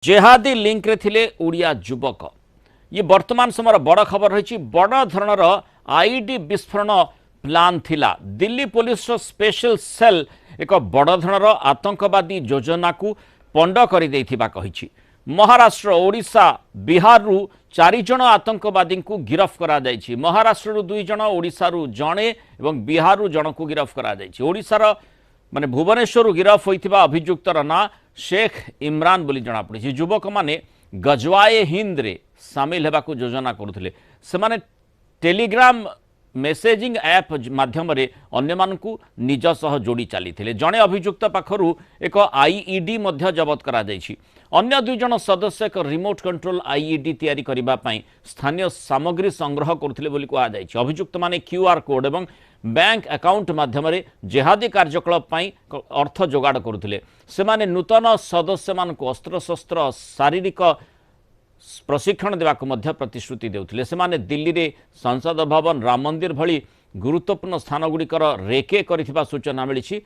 जेहादी link रे थिले उड़िया युवक ये वर्तमान समय बड़ खबर रही बड़ धरणर आईडी विस्फोरण प्लान थिला। दिल्ली पुलिस स्पेशल सेल एक बड़ धरणर आतंकवादी योजना को पंड कर कही। महाराष्ट्र ओडिशा बिहार रु 4 जन आतंकवादी को गिरफ्त करा जायछि। महाराष्ट्र रु 2 जन, ओडिशा रु जणे एवं बिहार रु जन को गिरफ्त करा जायछि। ओडिशार माने भुवनेश्वर गिरफ्त होइथिबा अभियुक्तर ना शेख इमरान बोली जना पड़ी। युवक माने गजवाए हिंद रे सामिल हेबाकू योजना करुथिले। सेमाने टेलीग्राम मेसेजिंग ऐप माध्यम रे अन्य मानकू निज सह जोड़ी चली थे। जड़े अभियुक्त पाखरु एक आईईडी मध्य जबत करा जायछि। अन्य 2 जन सदस्य एक रिमोट कंट्रोल आईईडी तैयारी करिबा पई स्थानीय सामग्री संग्रह करथिले बोली कहा जायछि। अभियुक्त माने क्यूआर कोड एवं बैंक अकाउंट माध्यम रे जेहादी कार्यकलाप पई अर्थ जोगाड़ करुथिले। सेमाने नूतन सदस्य मानकू अस्त्रशस्त्र शारीरिक प्रशिक्षण देवाक मध्य प्रतिश्रुति देउथिले। सेमाने दिल्ली रे संसद भवन, राम मंदिर भली गुरुत्वपूर्ण स्थान गुड़िकर रेके करिथिबा सूचना मिलिछि।